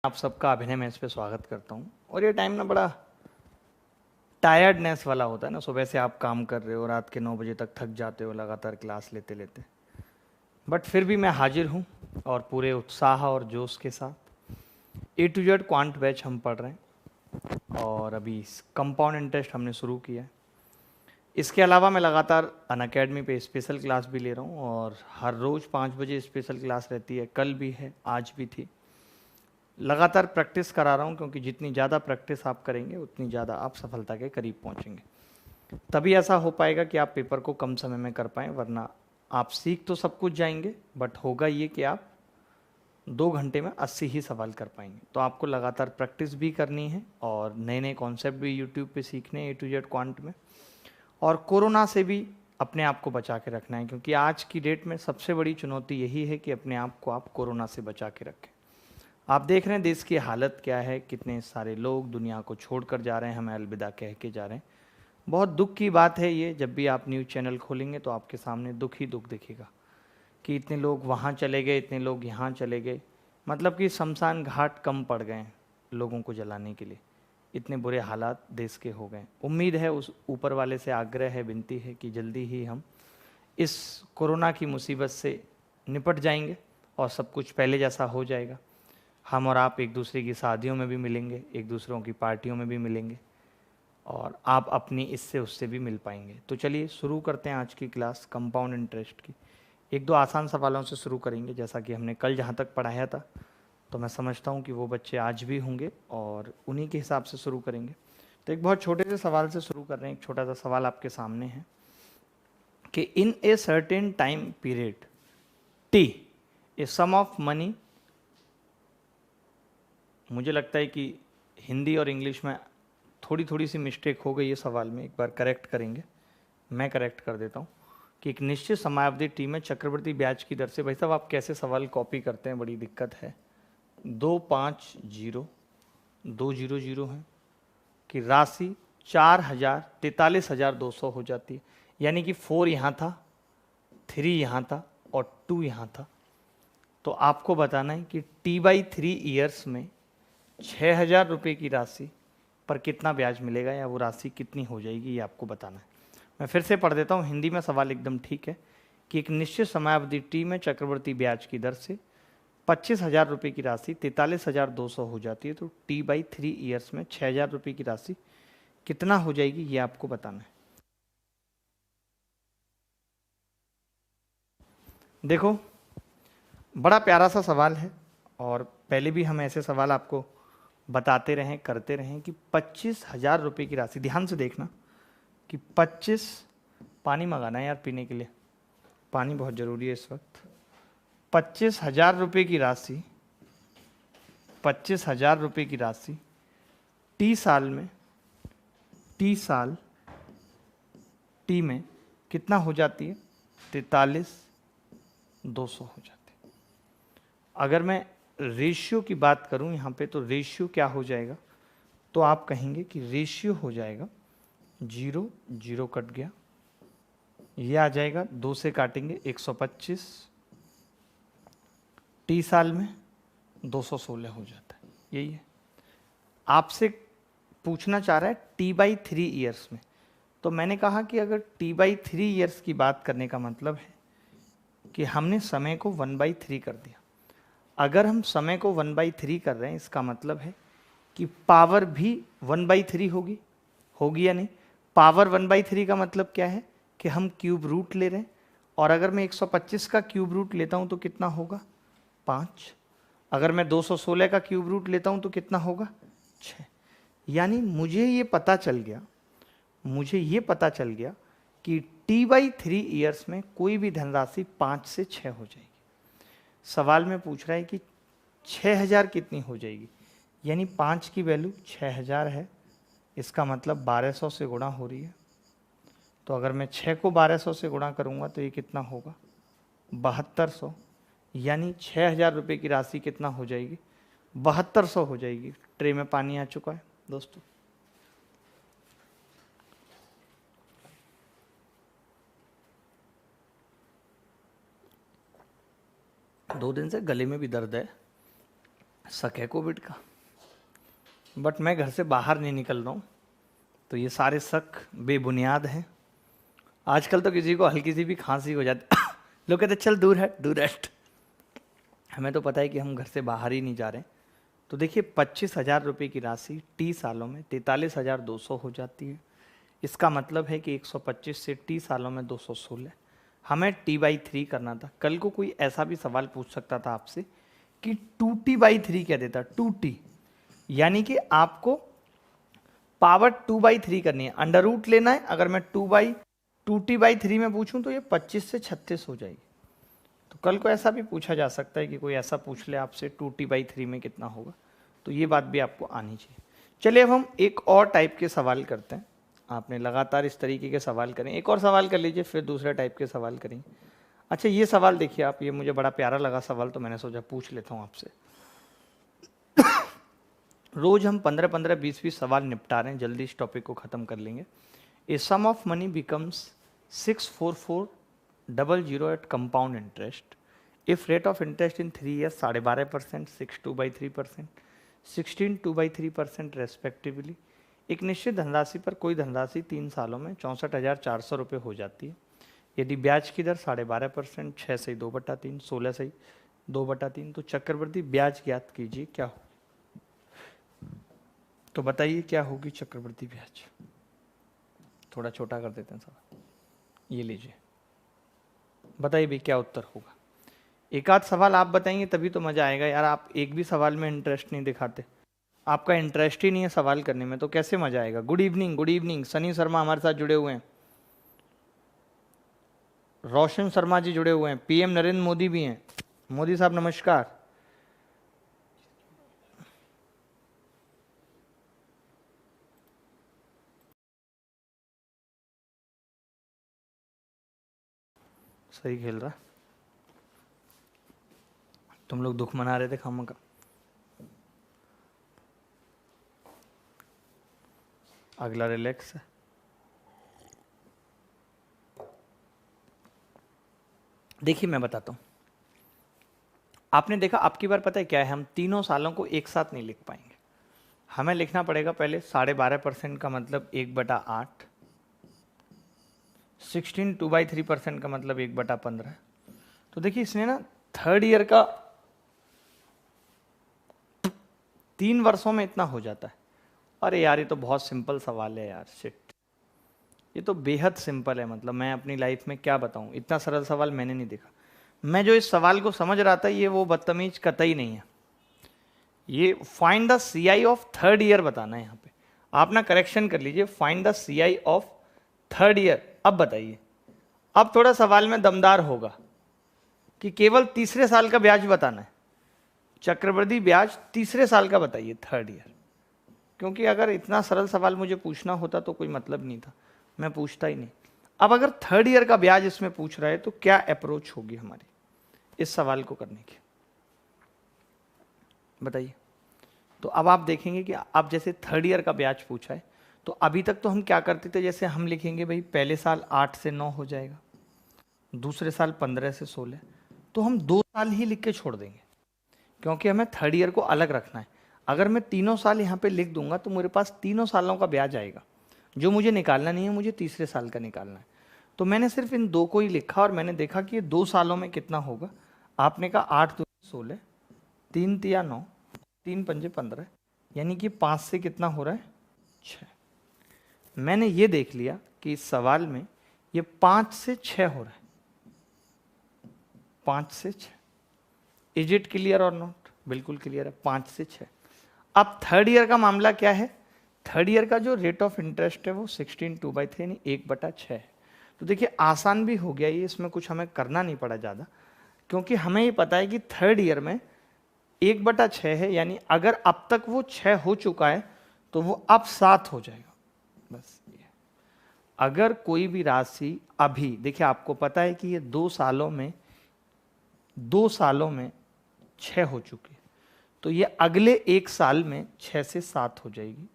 आप सबका अभिनय में इस पे स्वागत करता हूँ। और ये टाइम ना बड़ा टायर्डनेस वाला होता है ना, सुबह से आप काम कर रहे हो, रात के 9 बजे तक थक जाते हो लगातार क्लास लेते लेते, बट फिर भी मैं हाजिर हूँ और पूरे उत्साह और जोश के साथ A to Z quant batch हम पढ़ रहे हैं और अभी कंपाउंड इंटरेस्ट हमने शुरू किया है। इसके अलावा मैं लगातार अनअकैडमी पे स्पेशल क्लास भी ले रहा हूँ और हर रोज़ 5 बजे स्पेशल क्लास रहती है, कल भी है, आज भी थी। लगातार प्रैक्टिस करा रहा हूँ क्योंकि जितनी ज़्यादा प्रैक्टिस आप करेंगे उतनी ज़्यादा आप सफलता के करीब पहुँचेंगे। तभी ऐसा हो पाएगा कि आप पेपर को कम समय में कर पाएँ, वरना आप सीख तो सब कुछ जाएंगे बट होगा ये कि आप 2 घंटे में 80 ही सवाल कर पाएंगे। तो आपको लगातार प्रैक्टिस भी करनी है और नए नए कॉन्सेप्ट भी यूट्यूब पे सीखने हैं A to Z क्वांट में। और कोरोना से भी अपने आप को बचा के रखना है, क्योंकि आज की डेट में सबसे बड़ी चुनौती यही है कि अपने आप को आप कोरोना से बचा के रखें। आप देख रहे हैं देश की हालत क्या है, कितने सारे लोग दुनिया को छोड़कर जा रहे हैं, हमें अलविदा कह के जा रहे हैं। बहुत दुख की बात है ये, जब भी आप न्यूज़ चैनल खोलेंगे तो आपके सामने दुख ही दुख दिखेगा कि इतने लोग वहाँ चले गए, इतने लोग यहाँ चले गए। मतलब कि शमशान घाट कम पड़ गए हैं लोगों को जलाने के लिए, इतने बुरे हालात देश के हो गए। उम्मीद है, उस ऊपर वाले से आग्रह है, विनती है कि जल्दी ही हम इस कोरोना की मुसीबत से निपट जाएंगे और सब कुछ पहले जैसा हो जाएगा। हम और आप एक दूसरे की शादियों में भी मिलेंगे, एक दूसरों की पार्टियों में भी मिलेंगे और आप अपनी इससे उससे भी मिल पाएंगे। तो चलिए शुरू करते हैं आज की क्लास कंपाउंड इंटरेस्ट की। एक दो आसान सवालों से शुरू करेंगे, जैसा कि हमने कल जहाँ तक पढ़ाया था। तो मैं समझता हूँ कि वो बच्चे आज भी होंगे और उन्हीं के हिसाब से शुरू करेंगे। तो एक बहुत छोटे से सवाल से शुरू कर रहे हैं। एक छोटा सा सवाल आपके सामने है कि in a certain time period T a sum of money. मुझे लगता है कि हिंदी और इंग्लिश में थोड़ी थोड़ी सी मिस्टेक हो गई है सवाल में, एक बार करेक्ट करेंगे। मैं करेक्ट कर देता हूँ कि एक निश्चित समयावधि टी में चक्रवृद्धि ब्याज की दर से। भाई साहब, आप कैसे सवाल कॉपी करते हैं, बड़ी दिक्कत है। 250 है कि राशि 4,43,200 हो जाती है, यानी कि 4 यहाँ था, 3 यहाँ था और 2 यहाँ था। तो आपको बताना है कि T/3 ईयर्स में 6,000 रुपये की राशि पर कितना ब्याज मिलेगा, या वो राशि कितनी हो जाएगी, ये आपको बताना है। मैं फिर से पढ़ देता हूँ, हिंदी में सवाल एकदम ठीक है कि एक निश्चित समयावधि टी में चक्रवृद्धि ब्याज की दर से 25,000 रुपये की राशि 43,200 हो जाती है। तो T/3 ईयर्स में 6,000 रुपये की राशि कितना हो जाएगी, ये आपको बताना है। देखो, बड़ा प्यारा सा सवाल है और पहले भी हम ऐसे सवाल आपको बताते रहें, करते रहें कि 25,000 रुपये की राशि, ध्यान से देखना कि 25, पानी मंगाना है यार पीने के लिए, पानी बहुत ज़रूरी है इस वक्त। 25,000 रुपये की राशि, 25,000 रुपये की राशि टी साल में, टी साल टी में कितना हो जाती है, 43,200 हो जाती है। अगर मैं रेशियो की बात करूं यहाँ पे, तो रेशियो क्या हो जाएगा, तो आप कहेंगे कि रेशियो हो जाएगा 0, 0 कट गया, ये आ जाएगा 2 से काटेंगे 125, टी साल में 216 हो जाता है। यही है, आपसे पूछना चाह रहा है T/3 ईयर्स में। तो मैंने कहा कि अगर T/3 ईयर्स की बात करने का मतलब है कि हमने समय को 1/3 कर दिया। अगर हम समय को 1/3 कर रहे हैं, इसका मतलब है कि पावर भी 1/3 होगी। होगी या नहीं? पावर 1/3 का मतलब क्या है कि हम क्यूब रूट ले रहे हैं, और अगर मैं 125 का क्यूब रूट लेता हूं तो कितना होगा, 5। अगर मैं 216 का क्यूब रूट लेता हूं तो कितना होगा, 6। यानी मुझे ये पता चल गया, मुझे ये पता चल गया कि T/3 ईयर्स में कोई भी धनराशि 5 से 6 हो जाएगी। सवाल में पूछ रहा है कि 6,000 कितनी हो जाएगी, यानी 5 की वैल्यू 6,000 है, इसका मतलब 1200 से गुणा हो रही है। तो अगर मैं 6 को 1200 से गुणा करूंगा तो ये कितना होगा, 7200। यानी 6,000 रुपये की राशि कितना हो जाएगी, 7200 हो जाएगी। ट्रे में पानी आ चुका है दोस्तों। दो दिन से गले में भी दर्द है, शक है कोविड का, बट मैं घर से बाहर नहीं निकल रहा हूँ, तो ये सारे शक बेबुनियाद हैं। आजकल तो किसी को हल्की सी भी खांसी हो जाती लोग कहते चल दूर हट दूर हट। हमें तो पता है कि हम घर से बाहर ही नहीं जा रहे। तो देखिए 25,000 रुपये की राशि 30 सालों में 43,200 हो जाती है। इसका मतलब है कि 125 से 30 सालों में 216। हमें t/3 करना था। कल को कोई ऐसा भी सवाल पूछ सकता था आपसे कि 2t/3 क्या देता, 2t, यानी कि आपको पावर 2/3 करनी है, अंडर रूट लेना है। अगर मैं 2t/3 में पूछूं तो ये 25 से 36 हो जाएगी। तो कल को ऐसा भी पूछा जा सकता है कि कोई ऐसा पूछ ले आपसे 2t/3 में कितना होगा, तो ये बात भी आपको आनी चाहिए। चलिए अब हम एक और टाइप के सवाल करते हैं। आपने लगातार इस तरीके के सवाल करें, एक और सवाल कर लीजिए, फिर दूसरे टाइप के सवाल करेंगे। अच्छा ये सवाल देखिए आप, ये मुझे बड़ा प्यारा लगा सवाल, तो मैंने सोचा पूछ लेता हूँ आपसे। रोज हम 15-15, 20-20 सवाल निपटा रहे हैं, जल्दी इस टॉपिक को खत्म कर लेंगे। A sum of money becomes 64400 at compound interest if rate of interest in 3 years 12.5%, 6.2/3%, 16.2/3% respectively. एक निश्चित धनराशि पर कोई धनराशि 3 सालों में 64,400 रुपये हो जाती है। यदि ब्याज की दर 12.5%, 6 से 2/3, 16 से 2/3, तो चक्रवृद्धि ब्याज ज्ञात कीजिए क्या हो। तो बताइए क्या होगी चक्रवृद्धि ब्याज। थोड़ा छोटा कर देते हैं सवाल, ये लीजिए, बताइए भी क्या उत्तर होगा। एक आध सवाल आप बताएंगे तभी तो मजा आएगा यार। आप एक भी सवाल में इंटरेस्ट नहीं दिखाते, आपका इंटरेस्ट ही नहीं है सवाल करने में, तो कैसे मजा आएगा। Good evening, good evening. Sunny Sharma हमारे साथ जुड़े हुए हैं, रोशन शर्मा जी जुड़े हुए हैं, पीएम नरेंद्र मोदी भी हैं। मोदी साहब नमस्कार। सही खेल रहा, तुम लोग दुख मना रहे थे खामा का। अगला रिलैक्स है। देखिए मैं बताता हूं, आपने देखा आपकी बार पता है क्या है, हम तीनों सालों को एक साथ नहीं लिख पाएंगे। हमें लिखना पड़ेगा पहले 12.5% का मतलब 1/8, 16.2/3% का मतलब 1/15। तो देखिए इसने ना थर्ड ईयर का 3 वर्षों में इतना हो जाता है। अरे यार ये तो बहुत सिंपल सवाल है यार, शिट, ये तो बेहद सिंपल है। मतलब मैं अपनी लाइफ में क्या बताऊं, इतना सरल सवाल मैंने नहीं देखा। मैं जो इस सवाल को समझ रहा था, ये वो बदतमीज कतई नहीं है। ये find the CI of third year बताना है। यहाँ पे आप ना करेक्शन कर लीजिए, find the CI of third year. अब बताइए, अब थोड़ा सवाल में दमदार होगा कि केवल तीसरे साल का ब्याज बताना है। चक्रवृद्धि ब्याज तीसरे साल का बताइए, थर्ड ईयर। क्योंकि अगर इतना सरल सवाल मुझे पूछना होता तो कोई मतलब नहीं था, मैं पूछता ही नहीं। अब अगर थर्ड ईयर का ब्याज इसमें पूछ रहा है तो क्या अप्रोच होगी हमारी इस सवाल को करने की, बताइए। तो अब आप देखेंगे कि अब जैसे थर्ड ईयर का ब्याज पूछा है, तो अभी तक तो हम क्या करते थे, जैसे हम लिखेंगे भाई पहले साल 8 से 9 हो जाएगा, दूसरे साल 15 से 16, तो हम 2 साल ही लिख के छोड़ देंगे, क्योंकि हमें थर्ड ईयर को अलग रखना है। अगर मैं तीनों साल यहाँ पे लिख दूंगा तो मेरे पास तीनों सालों का ब्याज आएगा, जो मुझे निकालना नहीं है, मुझे तीसरे साल का निकालना है। तो मैंने सिर्फ इन 2 को ही लिखा और मैंने देखा कि ये 2 सालों में कितना होगा। आपने कहा 8 दूनी 16, 3 तिया 9, 3 पंजे 15, यानी कि 5 से कितना हो रहा है, 6। मैंने ये देख लिया कि इस सवाल में ये 5 से 6 हो रहा है, 5 से 6। इज इट क्लियर और नॉट? बिल्कुल क्लियर है, 5 से 6। अब थर्ड ईयर का मामला क्या है, थर्ड ईयर का जो रेट ऑफ इंटरेस्ट है वो 16.2/3 यानी 1/6 है। तो देखिए आसान भी हो गया ये, इसमें कुछ हमें करना नहीं पड़ा ज़्यादा, क्योंकि हमें ये पता है कि थर्ड ईयर में 1/6 है, यानी अगर अब तक वो 6 हो चुका है तो वो अब 7 हो जाएगा, बस ये। अगर कोई भी राशि अभी, देखिए आपको पता है कि ये 2 सालों में 6 हो चुकी है, तो ये अगले 1 साल में 6 से 7 हो जाएगी,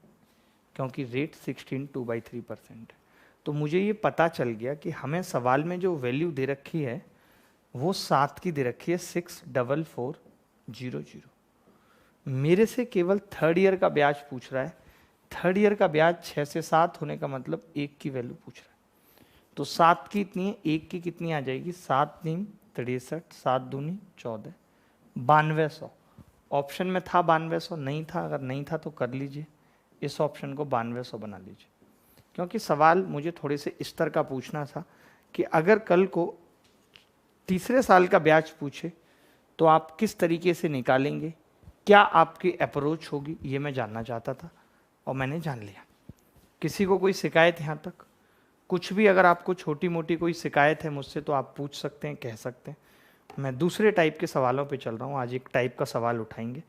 क्योंकि रेट 16.2/3% है। तो मुझे ये पता चल गया कि हमें सवाल में जो वैल्यू दे रखी है वो 7 की दे रखी है, 64400। मेरे से केवल थर्ड ईयर का ब्याज पूछ रहा है। थर्ड ईयर का ब्याज 6 से 7 होने का मतलब 1 की वैल्यू पूछ रहा है। तो 7 की इतनी है, 1 की कितनी आ जाएगी, 7 3 63, 7 दूनी 14, 9200। ऑप्शन में था 9200, नहीं था, अगर नहीं था तो कर लीजिए, इस ऑप्शन को 9200 बना लीजिए। क्योंकि सवाल मुझे थोड़े से इस तरह का पूछना था कि अगर कल को तीसरे साल का ब्याज पूछे तो आप किस तरीके से निकालेंगे, क्या आपकी अप्रोच होगी, ये मैं जानना चाहता था और मैंने जान लिया। किसी को कोई शिकायत यहाँ तक, कुछ भी अगर आपको छोटी मोटी कोई शिकायत है मुझसे तो आप पूछ सकते हैं, कह सकते हैं। मैं दूसरे टाइप के सवालों पे चल रहा हूँ, आज एक टाइप का सवाल उठाएंगे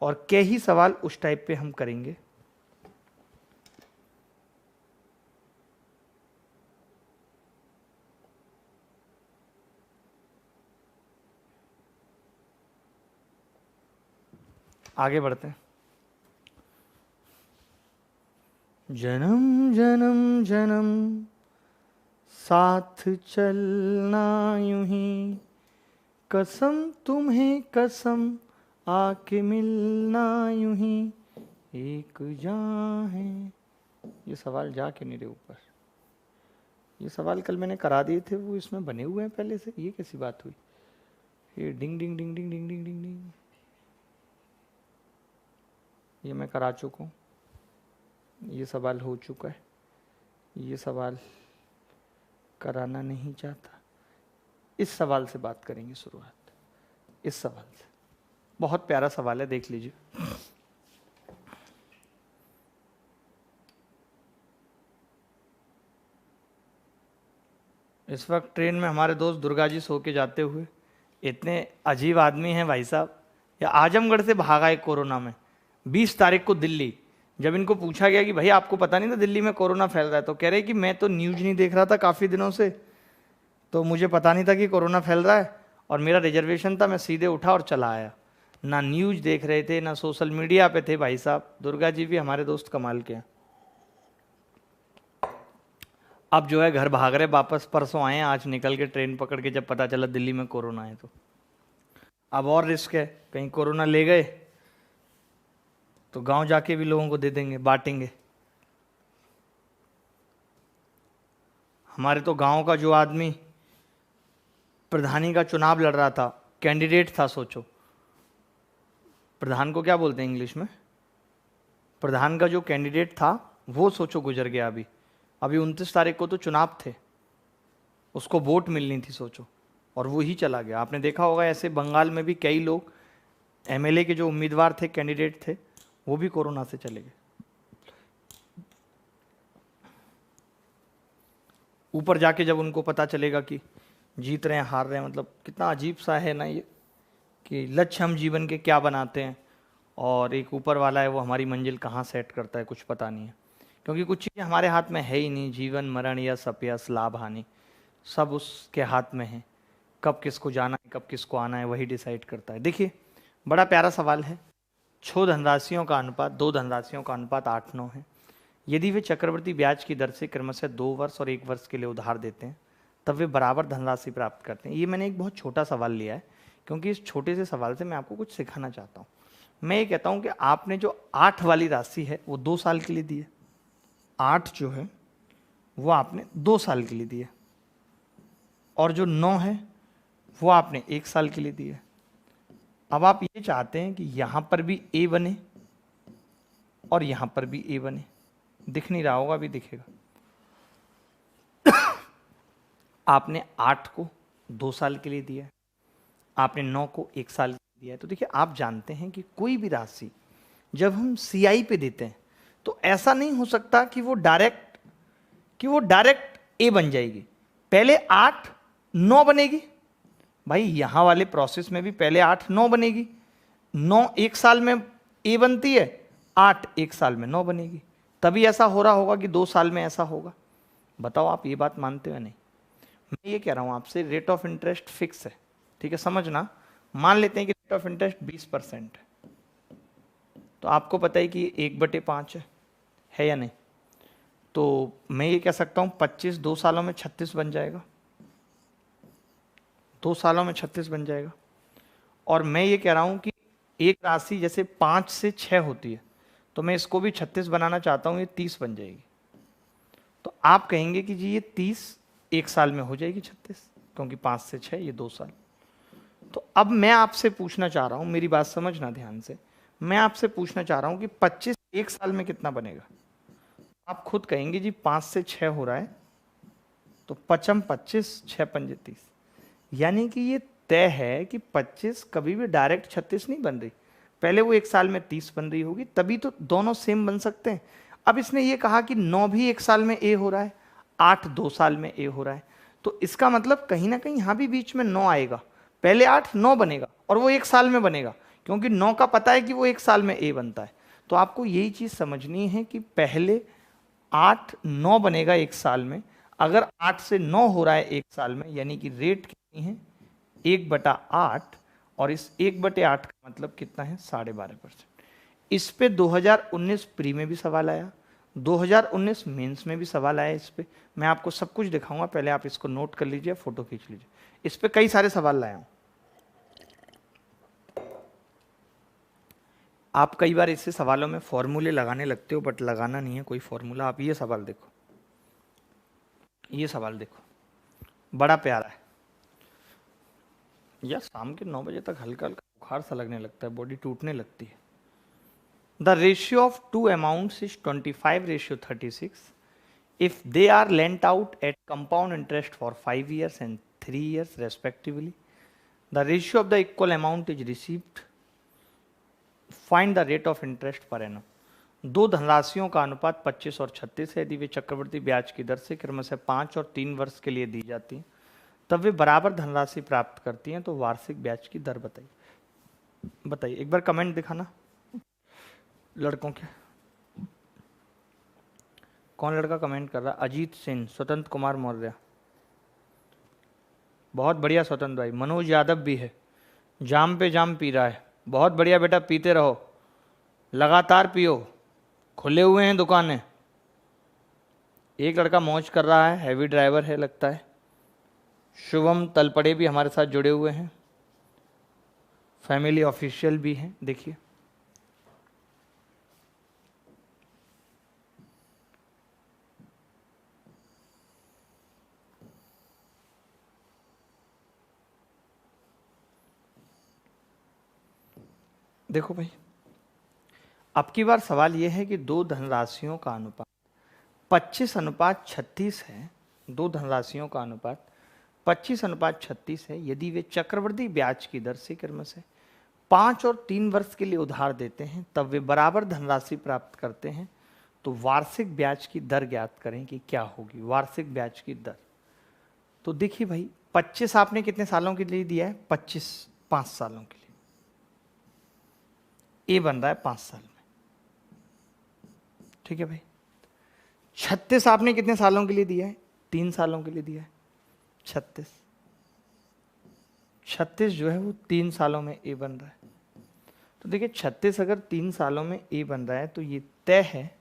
और कई सवाल उस टाइप पे हम करेंगे। आगे बढ़ते हैं। जन्म जन्म जन्म साथ चलना यूं ही, कसम तुम्हें कसम आके मिलना यूं ही, एक जान है। ये सवाल जा के नहीं रहे ऊपर, ये सवाल कल मैंने करा दिए थे, वो इसमें बने हुए हैं पहले से, ये कैसी बात हुई। ये डिंग डिंग डिंग डिंग डिंग डिंग डिंग डिंग, ये मैं करा चुका हूँ, ये सवाल हो चुका है, ये सवाल कराना नहीं चाहता। इस सवाल से बात करेंगे शुरुआत, इस सवाल से। बहुत प्यारा सवाल है, देख लीजिए। इस वक्त ट्रेन में हमारे दोस्त दुर्गा जी सो के जाते हुए, इतने अजीब आदमी हैं भाई साहब। या आजमगढ़ से भागा है कोरोना में, 20 तारीख को दिल्ली। जब इनको पूछा गया कि भाई आपको पता नहीं था दिल्ली में कोरोना फैल रहा है, तो कह रहे कि मैं तो न्यूज नहीं देख रहा था काफ़ी दिनों से, तो मुझे पता नहीं था कि कोरोना फैल रहा है, और मेरा रिजर्वेशन था, मैं सीधे उठा और चला आया। ना न्यूज देख रहे थे, ना सोशल मीडिया पे थे भाई साहब। दुर्गा जी भी हमारे दोस्त कमाल के हैं। अब जो है घर भाग रहे वापस, परसों आए, आज निकल के ट्रेन पकड़ के, जब पता चला दिल्ली में कोरोना है तो अब और रिस्क है, कहीं कोरोना ले गए तो गांव जाके भी लोगों को दे देंगे, बांटेंगे। हमारे तो गांव का जो आदमी प्रधानी का चुनाव लड़ रहा था, कैंडिडेट था, सोचो प्रधान को क्या बोलते हैं इंग्लिश में, प्रधान का जो कैंडिडेट था वो सोचो गुजर गया। अभी 29 तारीख को तो चुनाव थे, उसको वोट मिलनी थी सोचो, और वो ही चला गया। आपने देखा होगा ऐसे बंगाल में भी कई लोग, एमएलए के जो उम्मीदवार थे, कैंडिडेट थे, वो भी कोरोना से चले गए। ऊपर जाके जब उनको पता चलेगा कि जीत रहे हैं हार रहे हैं, मतलब कितना अजीब सा है ना ये, कि लक्ष्य हम जीवन के क्या बनाते हैं और एक ऊपर वाला है वो हमारी मंजिल कहाँ सेट करता है, कुछ पता नहीं है। क्योंकि कुछ चीज़ें हमारे हाथ में है ही नहीं, जीवन मरण या सपयस लाभ हानि सब उसके हाथ में है। कब किसको जाना है, कब किसको आना है, वही डिसाइड करता है। देखिए बड़ा प्यारा सवाल है। 6 धनराशियों का अनुपात, 2 धनराशियों का अनुपात 8-9 है। यदि वे चक्रवर्ती ब्याज की दर से क्रमशः 2 वर्ष और 1 वर्ष के लिए उधार देते हैं तब वे बराबर धनराशि प्राप्त करते हैं। ये मैंने एक बहुत छोटा सवाल लिया है, क्योंकि इस छोटे से सवाल से मैं आपको कुछ सिखाना चाहता हूँ। मैं ये कहता हूँ कि आपने जो 8 वाली राशि है वो 2 साल के लिए दी है, 8 जो है वो आपने 2 साल के लिए दी है, और जो 9 है वो आपने 1 साल के लिए दी है। अब आप ये चाहते हैं कि यहां पर भी ए बने और यहां पर भी ए बने। दिख नहीं रहा होगा, अभी दिखेगा। आपने 8 को 2 साल के लिए दिया है, आपने 9 को 1 साल के लिए दिया है। तो देखिए आप जानते हैं कि कोई भी राशि जब हम सीआई पे देते हैं तो ऐसा नहीं हो सकता कि वो डायरेक्ट ए बन जाएगी। पहले 8 9 बनेगी भाई, यहां वाले प्रोसेस में भी पहले 8 9 बनेगी। 9 1 साल में ए बनती है, 8 1 साल में 9 बनेगी। तभी ऐसा हो रहा होगा कि 2 साल में ऐसा होगा। बताओ आप ये बात मानते हो नहीं? मैं ये कह रहा हूं आपसे, रेट ऑफ इंटरेस्ट फिक्स है, ठीक है, समझना। मान लेते हैं कि रेट ऑफ इंटरेस्ट 20% है, तो आपको पता है कि 1/5 है या नहीं? तो मैं ये कह सकता हूं 25 2 सालों में 36 बन जाएगा, 2 सालों में 36 बन जाएगा। और मैं ये कह रहा हूं कि एक राशि जैसे 5 से 6 होती है, तो मैं इसको भी 36 बनाना चाहता हूँ, ये 30 बन जाएगी। तो आप कहेंगे कि जी ये 30 एक साल में हो जाएगी 36, क्योंकि 5 से 6 ये 2 साल। तो अब मैं आपसे पूछना चाह रहा हूँ, मेरी बात समझना ध्यान से, मैं आपसे पूछना चाह रहा हूँ कि 25 एक साल में कितना बनेगा। आप खुद कहेंगे जी 5 से 6 हो रहा है, तो पचम 25, 6 पंजे 30, यानी कि ये तय है कि 25 कभी भी डायरेक्ट 36 नहीं बन रही, पहले वो एक साल में 30 बन रही होगी, तभी तो दोनों सेम बन सकते हैं। अब इसने ये कहा कि 9 भी एक साल में ए हो रहा है, 8 2 साल में ए हो रहा है, तो इसका मतलब कहीं ना कहीं यहां भी बीच में 9 आएगा, पहले 8 9 बनेगा और वो एक साल में बनेगा, क्योंकि 9 का पता है कि वो एक साल में ए बनता है। तो आपको यही चीज समझनी है कि पहले 8 9 बनेगा एक साल में, अगर 8 से 9 हो रहा है एक साल में, यानी कि रेट कितनी है 1/8, और इस 1/8 का मतलब कितना है 12.5%। इस पे 2019 प्री में भी सवाल आया, 2019 मेंस में भी सवाल आया इस पे। मैं आपको सब कुछ दिखाऊंगा, पहले आप इसको नोट कर लीजिए, फोटो खींच लीजिए। इस पे कई सारे सवाल लाया हूं। आप कई बार इससे सवालों में फॉर्मूले लगाने लगते हो, बट लगाना नहीं है कोई फॉर्मूला। आप ये सवाल देखो, ये सवाल देखो, बड़ा प्यारा है यार। शाम के 9 बजे तक हल्का हल्का बुखार सा लगने लगता है, बॉडी टूटने लगती है। The ratio of two amounts is 25:36 if they are lent out at compound interest for 5 years and 3 years respectively. The ratio of the equal amount is received. Find the rate of interest per annum. दो धनराशियों का अनुपात 25 और 36 है, यदि वे चक्रवृद्धि ब्याज की दर से क्रमशः 5 और 3 वर्ष के लिए दी जाती हैं, तब वे बराबर धनराशि प्राप्त करती हैं, तो वार्षिक ब्याज की दर बताइए। बताइए एक बार कमेंट दिखाना लड़कों के, कौन लड़का कमेंट कर रहा है। अजीत सिंह, स्वतंत्र कुमार मौर्य, बहुत बढ़िया स्वतंत्र भाई। मनोज यादव भी है, जाम पे जाम पी रहा है, बहुत बढ़िया बेटा, पीते रहो, लगातार पियो, खुले हुए हैं दुकानें। एक लड़का मौज कर रहा है, हैवी ड्राइवर है लगता है। शुभम तलपड़े भी हमारे साथ जुड़े हुए हैं, फैमिली ऑफिशियल भी हैं, देखिए। देखो भाई, अब की बार सवाल यह है कि दो धनराशियों का अनुपात 25:36 है। दो धनराशियों का अनुपात 25:36 है, यदि वे चक्रवृद्धि ब्याज की दर से क्रमशः 5 और 3 वर्ष के लिए उधार देते हैं, तब वे बराबर धनराशि प्राप्त करते हैं, तो वार्षिक ब्याज की दर ज्ञात करें कि क्या होगी वार्षिक ब्याज की दर। तो देखिए भाई, 25 आपने कितने सालों के लिए दिया है, 25 5 सालों के लिए, ए बन रहा है 5 साल में, ठीक है भाई। 36 आपने कितने सालों के लिए दिया है, 3 सालों के लिए दिया है। 36 36 जो है वो 3 सालों में ए बन रहा है। तो देखिए 36 अगर 3 सालों में ए बन रहा है, तो ये तय है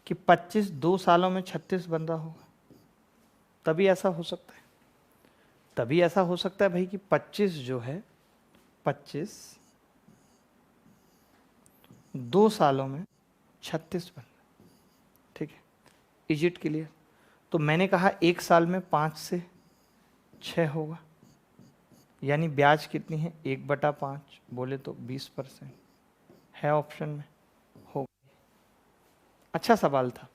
कि 25 2 सालों में 36 बन रहा होगा, तभी ऐसा हो सकता है। तभी ऐसा हो सकता है भाई कि 25 जो है 25 2 सालों में 36 बन रहा है, ठीक है। Is it clear? तो मैंने कहा एक साल में 5 से 6 होगा, यानी ब्याज कितनी है 1/5, बोले तो 20% है ऑप्शन में, हो। अच्छा सवाल था।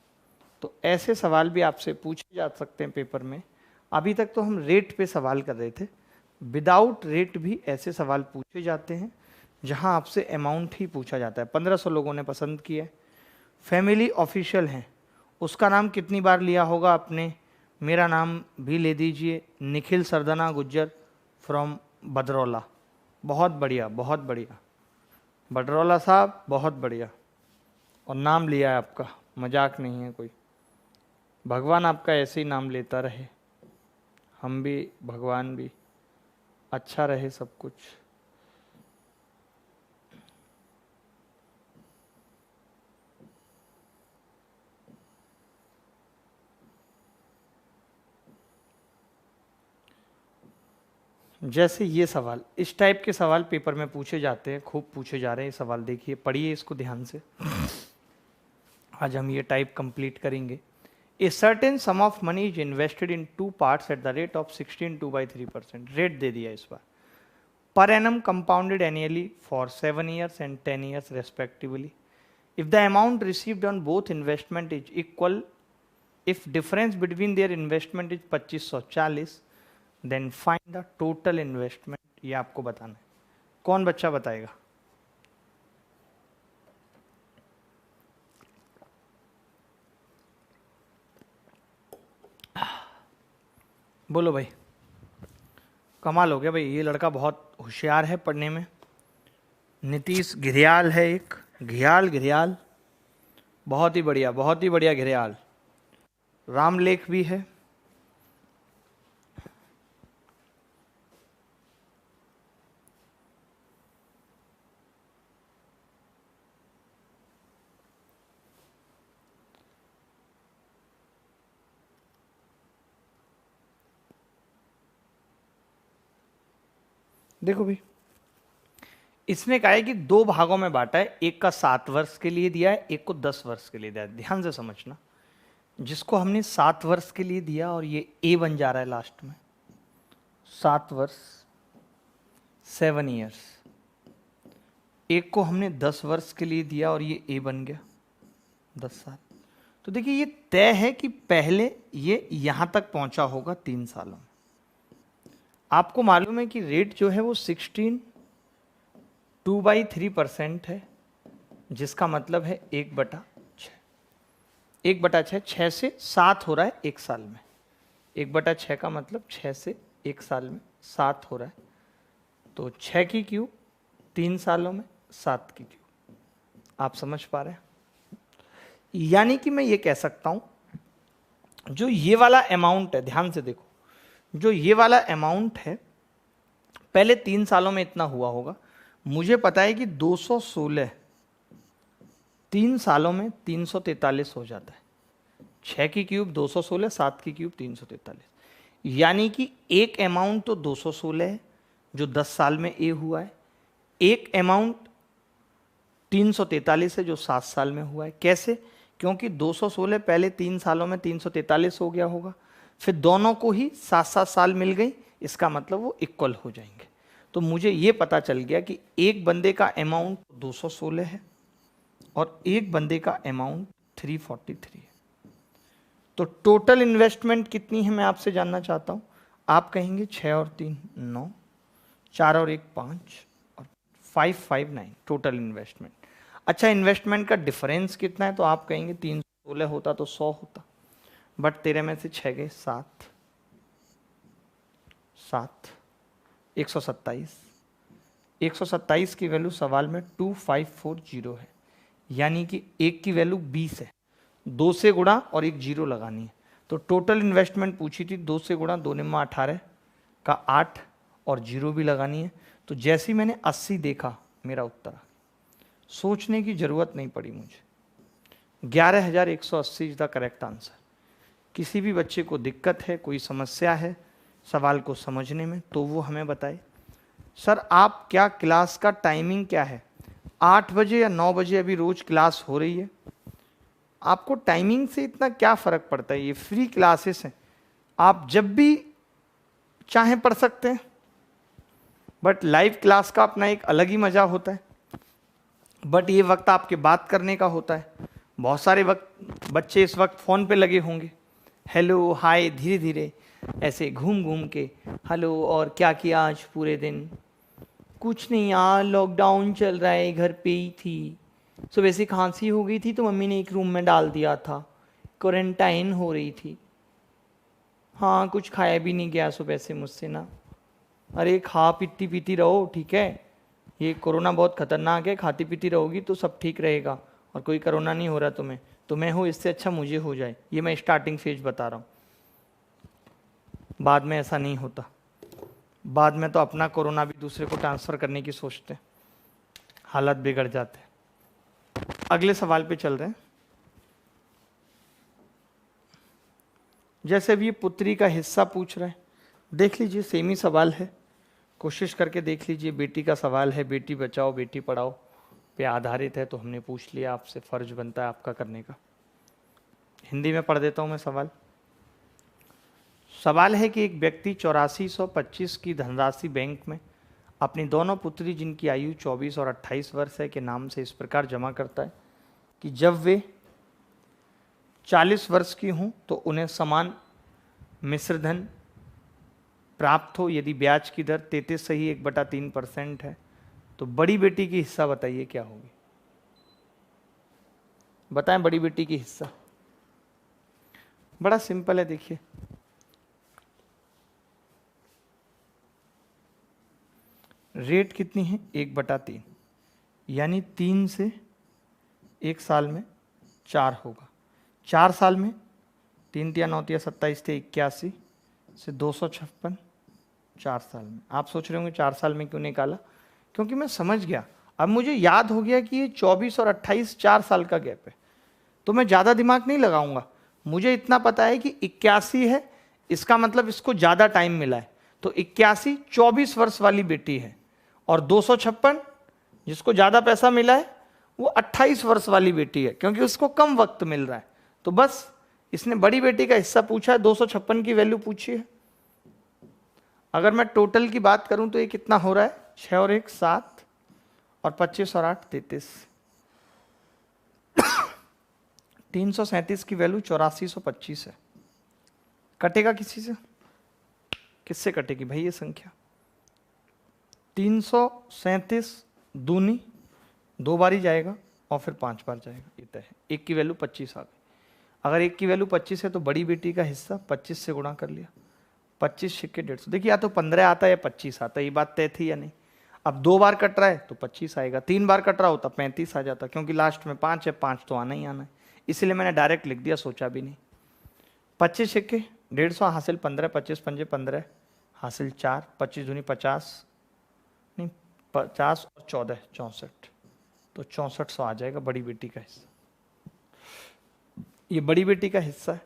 तो ऐसे सवाल भी आपसे पूछे जा सकते हैं पेपर में। अभी तक तो हम रेट पे सवाल कर रहे थे, विदाउट रेट भी ऐसे सवाल पूछे जाते हैं जहां आपसे अमाउंट ही पूछा जाता है। 1500 लोगों ने पसंद किया है। फैमिली ऑफिशियल हैं, उसका नाम कितनी बार लिया होगा आपने, मेरा नाम भी ले दीजिए, निखिल सरदना गुज्जर फ्रॉम बदरौला। बहुत बढ़िया, बहुत बढ़िया बडरौला साहब, बहुत बढ़िया। और नाम लिया है आपका, मजाक नहीं है कोई। भगवान आपका ऐसे ही नाम लेता रहे, हम भी, भगवान भी, अच्छा रहे सब कुछ। जैसे ये सवाल, इस टाइप के सवाल पेपर में पूछे जाते हैं, खूब पूछे जा रहे हैं। ये सवाल देखिए, पढ़िए इसको ध्यान से। आज हम ये टाइप कंप्लीट करेंगे। A certain sum of money is invested in two parts at the rate of 16.2/3%। Rate दे दिया इस बार। पर annum compounded annually for 7 years and 10 years respectively. If the amount received on both investment is equal, if difference between their investment is 2540, then find the total investment। ये आपको बताना है। कौन बच्चा बताएगा? बोलो भाई। कमाल हो गया भाई, ये लड़का बहुत होशियार है पढ़ने में। नीतीश घिरियाल है एक, घिरियाल, बहुत ही बढ़िया घिरियाल। रामलेख भी है। देखो भाई, इसने कहा है कि 2 भागों में बांटा है, एक का 7 वर्ष के लिए दिया है, एक को 10 वर्ष के लिए दिया है। ध्यान से समझना, जिसको हमने 7 वर्ष के लिए दिया और ये ए बन जा रहा है लास्ट में, 7 वर्ष 7 years। एक को हमने 10 वर्ष के लिए दिया और ये ए बन गया 10 साल। तो देखिए, ये तय है कि पहले ये यहां तक पहुंचा होगा 3 सालों में। आपको मालूम है कि रेट जो है वो 16.2/3% है, जिसका मतलब है 1/6। 1/6, 6 से 7 हो रहा है 1 साल में। 1/6 का मतलब 6 से 1 साल में 7 हो रहा है। तो 6 की क्यूब 3 सालों में, 7 की क्यूब। आप समझ पा रहे हैं? यानी कि मैं ये कह सकता हूं, जो ये वाला अमाउंट है, ध्यान से देखो, जो ये वाला अमाउंट है पहले 3 सालों में इतना हुआ होगा। मुझे पता है कि 216 3 सालों में 343 हो जाता है। 6 की क्यूब 216, 7 की क्यूब 343। यानी कि एक अमाउंट तो 216 है जो 10 साल में ए हुआ है, एक अमाउंट 343 है जो 7 साल में हुआ है। कैसे? क्योंकि 216 पहले 3 सालों में 343 हो गया होगा, फिर दोनों को ही 7-7 साल मिल गई, इसका मतलब वो इक्वल हो जाएंगे। तो मुझे ये पता चल गया कि एक बंदे का अमाउंट 216 है और एक बंदे का अमाउंट 343 है। तो टोटल इन्वेस्टमेंट कितनी है मैं आपसे जानना चाहता हूं। आप कहेंगे 6 और 3 9, 4 और 1 5 और 5 9 टोटल इन्वेस्टमेंट। अच्छा, इन्वेस्टमेंट का डिफरेंस कितना है? तो आप कहेंगे 316 होता तो 100 होता, बट तेरे में से 6 गए 7 127। 127 की वैल्यू सवाल में 2540 है, यानी कि एक की वैल्यू 20 है। 2 से गुणा और एक जीरो लगानी है। तो टोटल इन्वेस्टमेंट पूछी थी, 2 से गुणा 2 निम्मा 18 का 8 और जीरो भी लगानी है। तो जैसे ही मैंने 80 देखा, मेरा उत्तर, सोचने की जरूरत नहीं पड़ी मुझे। 11,180 इज द करेक्ट आंसर। किसी भी बच्चे को दिक्कत है, कोई समस्या है सवाल को समझने में, तो वो हमें बताए। सर आप क्या क्लास का टाइमिंग क्या है? 8 बजे या 9 बजे अभी रोज क्लास हो रही है। आपको टाइमिंग से इतना क्या फर्क पड़ता है? ये फ्री क्लासेस हैं, आप जब भी चाहें पढ़ सकते हैं, बट लाइव क्लास का अपना एक अलग ही मजा होता है। बट ये वक्त आपके बात करने का होता है। बहुत सारे वक्त बच्चे इस वक्त फ़ोन पे लगे होंगे, हेलो हाय, धीरे धीरे ऐसे घूम घूम के, हेलो और क्या किया आज पूरे दिन? कुछ नहीं यार, लॉकडाउन चल रहा है, घर पे ही थी। सुबह से खांसी हो गई थी तो मम्मी ने एक रूम में डाल दिया था, क्वारंटाइन हो रही थी। हाँ, कुछ खाया भी नहीं गया सुबह से मुझसे ना। अरे खा पीती पीती रहो, ठीक है? ये कोरोना बहुत खतरनाक है, खाती पीती रहोगी तो सब ठीक रहेगा, और कोई कोरोना नहीं हो रहा तुम्हें हो, इससे अच्छा मुझे हो जाए। ये मैं स्टार्टिंग फेज बता रहा हूँ, बाद में ऐसा नहीं होता। बाद में तो अपना कोरोना भी दूसरे को ट्रांसफ़र करने की सोचते, हालत बिगड़ जाते। अगले सवाल पे चल रहे हैं। जैसे भी ये पुत्री का हिस्सा पूछ रहे हैं, देख लीजिए सेम ही सवाल है। कोशिश करके देख लीजिए। बेटी का सवाल है, बेटी बचाओ बेटी पढ़ाओ पे आधारित है, तो हमने पूछ लिया आपसे, फर्ज बनता है आपका करने का। हिंदी में पढ़ देता हूं मैं सवाल। सवाल है कि एक व्यक्ति 8425 की धनराशि बैंक में अपनी दोनों पुत्री जिनकी आयु 24 और 28 वर्ष है के नाम से इस प्रकार जमा करता है कि जब वे 40 वर्ष की हों तो उन्हें समान मिश्र धन प्राप्त हो यदि ब्याज की दर 33.1/3% है, तो बड़ी बेटी की हिस्सा बताइए क्या होगी। बताएं बड़ी बेटी की हिस्सा। बड़ा सिंपल है, देखिए रेट कितनी है 1/3, यानी 3 से 1 साल में 4 होगा। 4 साल में 3 × 9 = 27 थे 81 से 256 4 साल में। आप सोच रहे होंगे 4 साल में क्यों निकाला, क्योंकि मैं समझ गया, अब मुझे याद हो गया कि ये 24 और 28 4 साल का गैप है, तो मैं ज़्यादा दिमाग नहीं लगाऊंगा। मुझे इतना पता है कि 81 है, इसका मतलब इसको ज़्यादा टाइम मिला है, तो 81 24 वर्ष वाली बेटी है, और 256 जिसको ज़्यादा पैसा मिला है वो 28 वर्ष वाली बेटी है, क्योंकि उसको कम वक्त मिल रहा है। तो बस इसने बड़ी बेटी का हिस्सा पूछा है, 256 की वैल्यू पूछी है। अगर मैं टोटल की बात करूं तो ये कितना हो रहा है, 6 और 1 7 और 25 और 8 33। 337 की वैल्यू 8425 है। कटेगा किसी से, किससे कटेगी भाई ये संख्या। 337 दूनी 2 बार ही जाएगा और फिर 5 बार जाएगा, ये तय है। 1 की वैल्यू 25 आ गई। अगर 1 की वैल्यू 25 है तो बड़ी बेटी का हिस्सा 25 से गुणा कर लिया, 25 × 150। देखिए या तो 15 आता है या 25 आता है, ये बात तय थी या नहीं। अब 2 बार कट रहा है तो 25 आएगा, 3 बार कट रहा होता 35 आ जाता, क्योंकि लास्ट में 5 है, 5 तो आना ही आना है, इसलिए मैंने डायरेक्ट लिख दिया, सोचा भी नहीं। 25 × 150 हासिल 15, 25 × 5 15 हासिल 4, 25 दूनी 50 नहीं 50 और 14 64, तो 6400 आ जाएगा बड़ी बेटी का हिस्सा। ये बड़ी बेटी का हिस्सा है।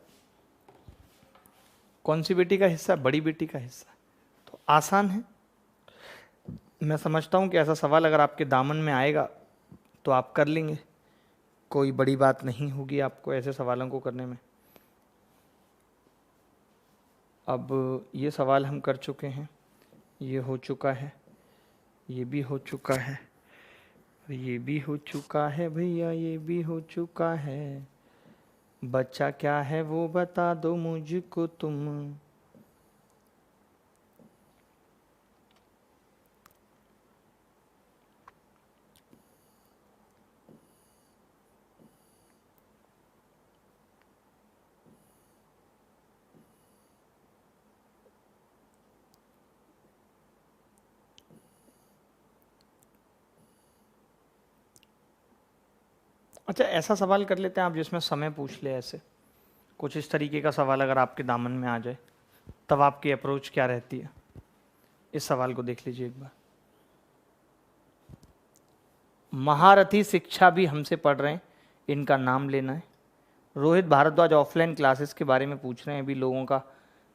कौन सी बेटी का हिस्सा? बड़ी बेटी का हिस्सा। तो आसान है, मैं समझता हूं कि ऐसा सवाल अगर आपके दामन में आएगा तो आप कर लेंगे, कोई बड़ी बात नहीं होगी आपको ऐसे सवालों को करने में। अब ये सवाल हम कर चुके हैं, ये हो चुका है, ये भी हो चुका है, ये भी हो चुका है भैया, ये भी हो चुका है। बच्चा क्या है वो बता दो मुझको तुम। अच्छा ऐसा सवाल कर लेते हैं आप जिसमें समय पूछ ले, ऐसे कुछ इस तरीके का सवाल अगर आपके दामन में आ जाए तब आपकी अप्रोच क्या रहती है। इस सवाल को देख लीजिए एक बार। महारथी शिक्षा भी हमसे पढ़ रहे हैं, इनका नाम लेना है। रोहित भारद्वाज ऑफलाइन क्लासेस के बारे में पूछ रहे हैं। अभी लोगों का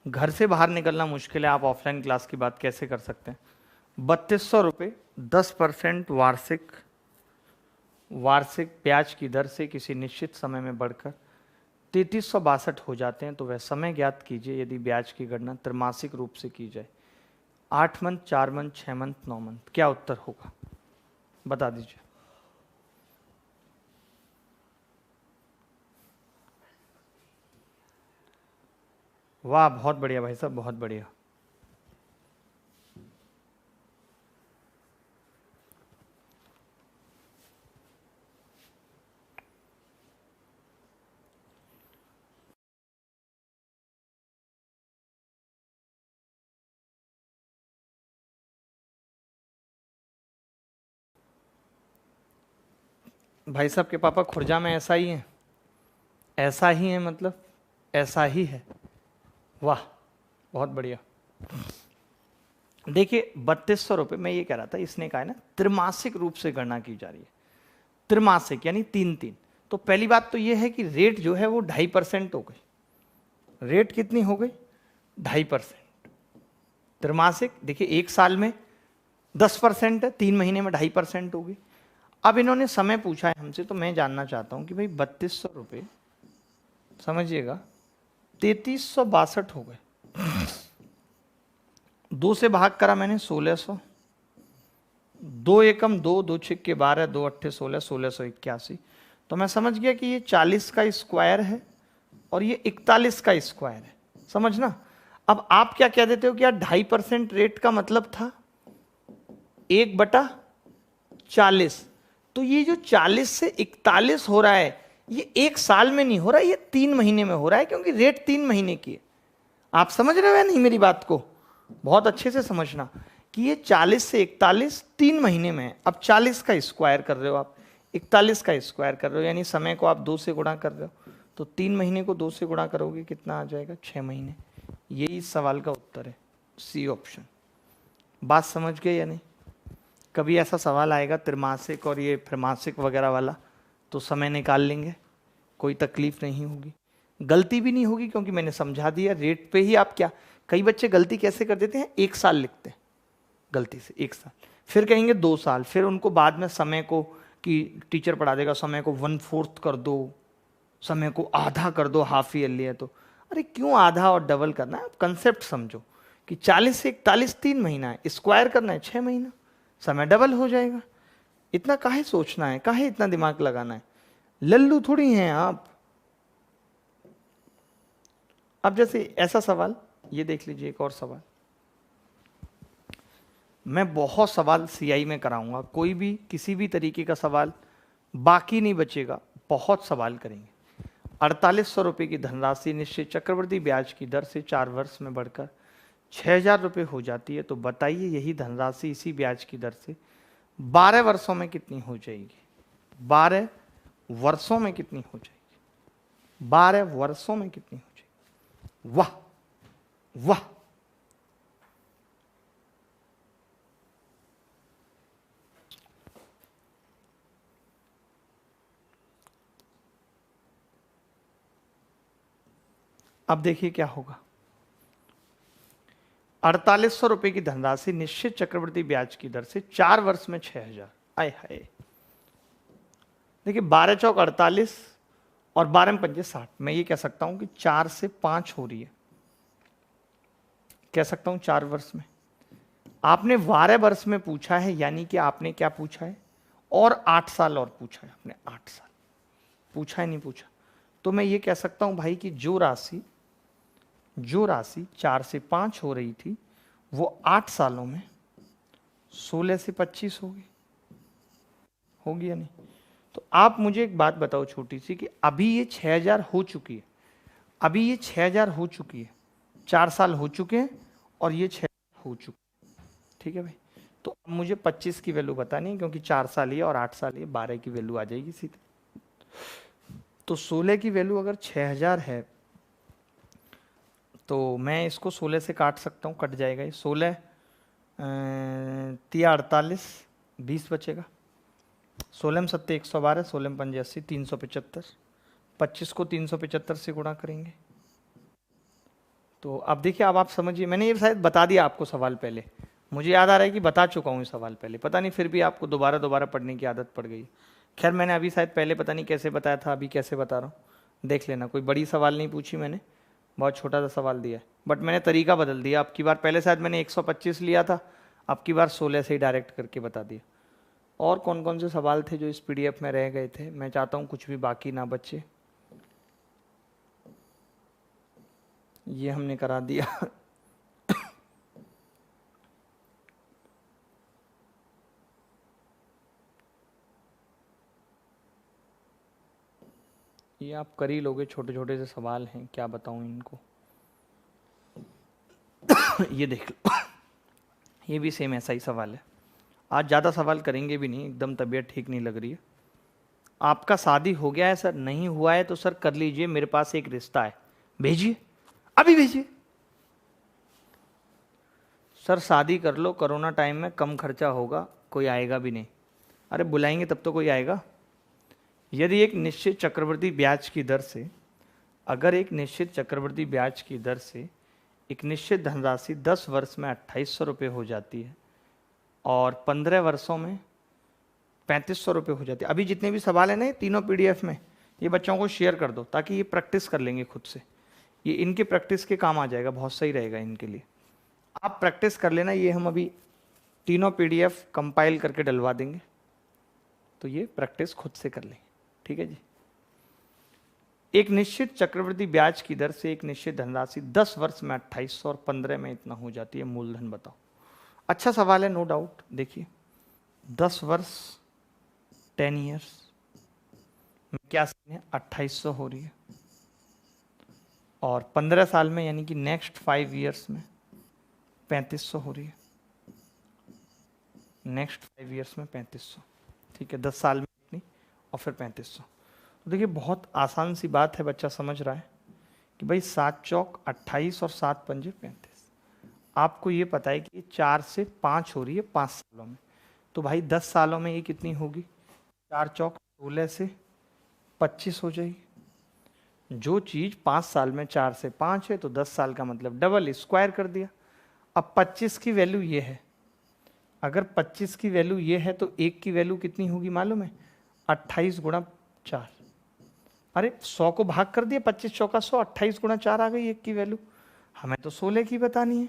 घर से बाहर निकलना मुश्किल है, आप ऑफलाइन क्लास की बात कैसे कर सकते हैं। 3200 रुपये 10% वार्षिक ब्याज की दर से किसी निश्चित समय में बढ़कर 3362 हो जाते हैं, तो वह समय ज्ञात कीजिए यदि ब्याज की गणना त्रैमासिक रूप से की जाए। 8 मंथ, 4 मंथ, 6 मंथ, 9 मंथ, क्या उत्तर होगा बता दीजिए। वाह बहुत बढ़िया भाई साहब, बहुत बढ़िया। भाई साहब के पापा खुर्जा में ऐसा ही है? ऐसा ही है मतलब ऐसा ही है। वाह बहुत बढ़िया। देखिए 3200 रुपये, मैं ये कह रहा था इसने कहा है ना त्रैमासिक रूप से गणना की जा रही है, त्रैमासिक यानी 3 तो पहली बात तो ये है कि रेट जो है वो 2.5% हो गई। रेट कितनी हो गई? 2.5%। त्रैमासिक देखिए 1 साल में 10% है, 3 महीने में 2.5% होगी। अब इन्होंने समय पूछा है हमसे, तो मैं जानना चाहता हूं कि भाई 3200 रुपये, समझिएगा 3362 हो गए। 2 से भाग करा मैंने 1600, 2 एकम 2, 2 छिक्के 12, 2 अट्ठे 16, 1681। तो मैं समझ गया कि ये 40 का स्क्वायर है और ये 41 का स्क्वायर है, समझना। अब आप क्या कह देते हो कि यार 2.5% रेट का मतलब था 1/40। तो ये जो 40 से 41 हो रहा है, ये 1 साल में नहीं हो रहा है, ये 3 महीने में हो रहा है, क्योंकि रेट 3 महीने की है। आप समझ रहे हो या नहीं मेरी बात को? बहुत अच्छे से समझना कि ये 40 से 41 3 महीने में है। अब 40 का स्क्वायर कर रहे हो आप, 41 का स्क्वायर कर रहे हो, यानी समय को आप 2 से गुणा कर रहे हो। तो 3 महीने को 2 से गुणा करोगे कितना आ जाएगा? 6 महीने। यही इस सवाल का उत्तर है, सी ऑप्शन। बात समझ गए या नहीं? कभी ऐसा सवाल आएगा त्रिमासिक और ये त्रैमासिक वगैरह वाला, तो समय निकाल लेंगे, कोई तकलीफ नहीं होगी, गलती भी नहीं होगी, क्योंकि मैंने समझा दिया रेट पे ही। आप क्या, कई बच्चे गलती कैसे कर देते हैं, 1 साल लिखते हैं गलती से, 1 साल, फिर कहेंगे 2 साल, फिर उनको बाद में समय को, कि टीचर पढ़ा देगा समय को 1/4 कर दो, समय को आधा कर दो, हाफ ईयरली है तो। अरे क्यों आधा और डबल करना है? आप कंसेप्ट समझो कि 40 से 41 3 महीना है, स्क्वायर करना है 6 महीना, समय डबल हो जाएगा। इतना काहे सोचना है, काहे इतना दिमाग लगाना है? लल्लू थोड़ी हैं आप। अब जैसे ऐसा सवाल, ये देख लीजिए एक और सवाल। मैं बहुत सवाल सीआई में कराऊंगा, कोई भी किसी भी तरीके का सवाल बाकी नहीं बचेगा, बहुत सवाल करेंगे। 4800 रुपये की धनराशि निश्चित चक्रवृद्धि ब्याज की दर से 4 वर्ष में बढ़कर 6000 रुपये हो जाती है, तो बताइए यही धनराशि इसी ब्याज की दर से 12 वर्षों में कितनी हो जाएगी? 12 वर्षों में कितनी हो जाएगी? 12 वर्षों में कितनी हो जाएगी? वाह वाह। अब देखिए क्या होगा। 4800 रुपये की धनराशि निश्चित चक्रवृद्धि ब्याज की दर से 4 वर्ष में 6000। आय हाय, देखिए 12 चौक 48 और 12 में 5 60। मैं ये कह सकता हूं कि 4 से 5 हो रही है, कह सकता हूं 4 वर्ष में। आपने 12 वर्ष में पूछा है, यानी कि आपने क्या पूछा है, और 8 साल और पूछा है आपने, 8 साल पूछा है, नहीं पूछा? तो मैं ये कह सकता हूं भाई कि जो राशि 4 से 5 हो रही थी, वो 8 सालों में 16 से 25 होगी या नहीं? तो आप मुझे एक बात बताओ छोटी सी, कि अभी ये 6000 हो चुकी है, अभी ये 6000 हो चुकी है, 4 साल हो चुके हैं और ये 6000 हो चुकी है, ठीक है भाई? तो अब मुझे 25 की वैल्यू बतानी है, क्योंकि 4 साल ये और 8 साल ये, 12 की वैल्यू आ जाएगी सीधे। तो 16 की वैल्यू अगर 6000 है, तो मैं इसको 16 से काट सकता हूँ, कट जाएगा ये। 16 तिया 48, 20 बचेगा। 16 में 7 112, 16 में 5 80, 375। 25 को 375 से गुणा करेंगे। तो अब देखिए, अब आप समझिए, मैंने ये शायद बता दिया आपको सवाल पहले, मुझे याद आ रहा है कि बता चुका हूँ ये सवाल पहले, पता नहीं फिर भी आपको दोबारा दोबारा पढ़ने की आदत पड़ गई। खैर मैंने अभी शायद पहले पता नहीं कैसे बताया था, अभी कैसे बता रहा हूँ, देख लेना। कोई बड़ी सवाल नहीं पूछी मैंने, बहुत छोटा सा सवाल दिया है, बट मैंने तरीका बदल दिया। अब की बार, पहले शायद मैंने 125 लिया था, अब की बार 16 से ही डायरेक्ट करके बता दिया। और कौन कौन से सवाल थे जो इस पीडीएफ में रह गए थे? मैं चाहता हूँ कुछ भी बाकी ना बचे। ये हमने करा दिया। ये आप कर ही लोगे, छोटे छोटे से सवाल हैं, क्या बताऊं इनको। ये देख लो, ये भी सेम ऐसा ही सवाल है। आज ज़्यादा सवाल करेंगे भी नहीं, एकदम तबीयत ठीक नहीं लग रही है। आपका शादी हो गया है सर? नहीं हुआ है तो सर कर लीजिए, मेरे पास एक रिश्ता है, भेजिए, अभी भेजिए। सर शादी कर लो, कोरोना टाइम में कम खर्चा होगा, कोई आएगा भी नहीं। अरे बुलाएंगे तब तो कोई आएगा। यदि एक निश्चित चक्रवृद्धि ब्याज की दर से, अगर एक निश्चित चक्रवृद्धि ब्याज की दर से एक निश्चित धनराशि 10 वर्ष में 2800 रुपये हो जाती है, और 15 वर्षों में 3500 रुपये हो जाते हैं। अभी जितने भी सवाल हैं ना ये तीनों पीडीएफ में, ये बच्चों को शेयर कर दो ताकि ये प्रैक्टिस कर लेंगे खुद से, ये इनके प्रैक्टिस के काम आ जाएगा, बहुत सही रहेगा इनके लिए। आप प्रैक्टिस कर लेना, ये हम अभी तीनों पीडीएफ कंपाइल करके डलवा देंगे, तो ये प्रैक्टिस खुद से कर लेंगे, ठीक है जी। एक निश्चित चक्रवृद्धि ब्याज की दर से एक निश्चित धनराशि 10 वर्ष में 2800 और 15 में इतना हो जाती है, मूलधन बताओ। अच्छा सवाल है, नो डाउट। देखिए 10 वर्ष 10 ईयर्स में क्या सीन है, 2800 हो रही है, और 15 साल में यानी कि नेक्स्ट 5 ईयर्स में 3500 हो रही है, नेक्स्ट 5 ईयर्स में 3500, ठीक है। 10 साल में इतनी और फिर 3500। तो देखिए बहुत आसान सी बात है, बच्चा समझ रहा है कि भाई 7 चौक 28 और 7 पंजे 35। आपको ये पता है कि 4 से 5 हो रही है 5 सालों में, तो भाई 10 सालों में ये कितनी होगी, 4 चौक 16 से 25 हो जाएगी। जो चीज़ 5 साल में 4 से 5 है तो 10 साल का मतलब डबल स्क्वायर कर दिया। अब 25 की वैल्यू ये है, अगर 25 की वैल्यू ये है तो 1 की वैल्यू कितनी होगी मालूम है, 28 गुणा 4। अरे 100 को भाग कर दिया, 25 चौका 100, 28 गुणा 4 आ गई 1 की वैल्यू। हमें तो 16 की बतानी है,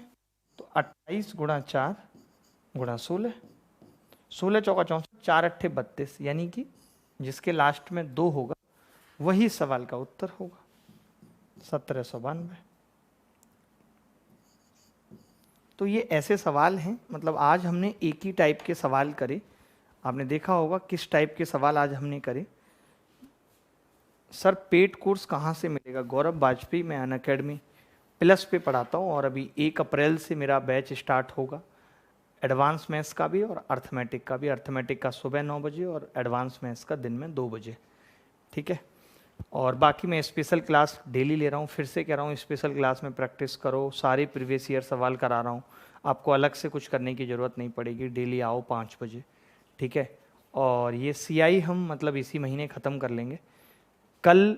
तो 28 गुणा 4 गुणा 16, 16 चौका 64, 4 अट्ठे 32, यानी कि जिसके लास्ट में 2 होगा वही सवाल का उत्तर होगा, 1792। तो ये ऐसे सवाल हैं, मतलब आज हमने एक ही टाइप के सवाल करे। आपने देखा होगा किस टाइप के सवाल आज हमने करे। सर पेड कोर्स कहाँ से मिलेगा? गौरव वाजपेयी, मैं अनअकैडमी प्लस पे पढ़ाता हूँ और अभी 1 अप्रैल से मेरा बैच स्टार्ट होगा, एडवांस मैथ्स का भी और अर्थमेटिक का भी। अर्थमेटिक का सुबह 9 बजे और एडवांस मैथ्स का दिन में 2 बजे, ठीक है। और बाकी मैं स्पेशल क्लास डेली ले रहा हूँ, फिर से कह रहा हूँ स्पेशल क्लास में प्रैक्टिस करो, सारे प्रीवियस ईयर सवाल करा रहा हूँ, आपको अलग से कुछ करने की ज़रूरत नहीं पड़ेगी। डेली आओ 5 बजे, ठीक है। और ये सीआई हम मतलब इसी महीने ख़त्म कर लेंगे। कल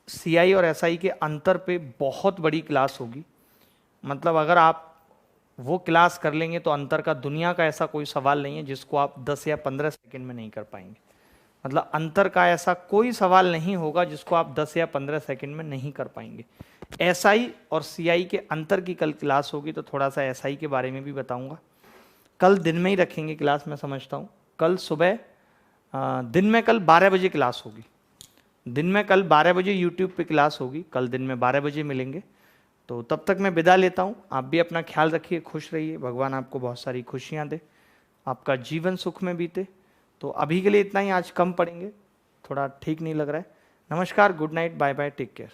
सीआई और एसआई के अंतर पे बहुत बड़ी क्लास होगी, मतलब अगर आप वो क्लास कर लेंगे तो अंतर का दुनिया का ऐसा कोई सवाल नहीं है जिसको आप 10 या 15 सेकंड में नहीं कर पाएंगे। मतलब अंतर का ऐसा कोई सवाल नहीं होगा जिसको आप 10 या 15 सेकंड में नहीं कर पाएंगे। एसआई और सीआई के अंतर की कल क्लास होगी, तो थोड़ा सा एसआई के बारे में भी बताऊंगा। कल दिन में ही रखेंगे क्लास, मैं समझता हूँ कल सुबह दिन में कल 12 बजे क्लास होगी, दिन में कल 12 बजे यूट्यूब पे क्लास होगी, कल दिन में 12 बजे मिलेंगे। तो तब तक मैं विदा लेता हूँ, आप भी अपना ख्याल रखिए, खुश रहिए, भगवान आपको बहुत सारी खुशियाँ दे, आपका जीवन सुख में बीते। तो अभी के लिए इतना ही, आज कम पढ़ेंगे, थोड़ा ठीक नहीं लग रहा है। नमस्कार, good night, bye bye, take care.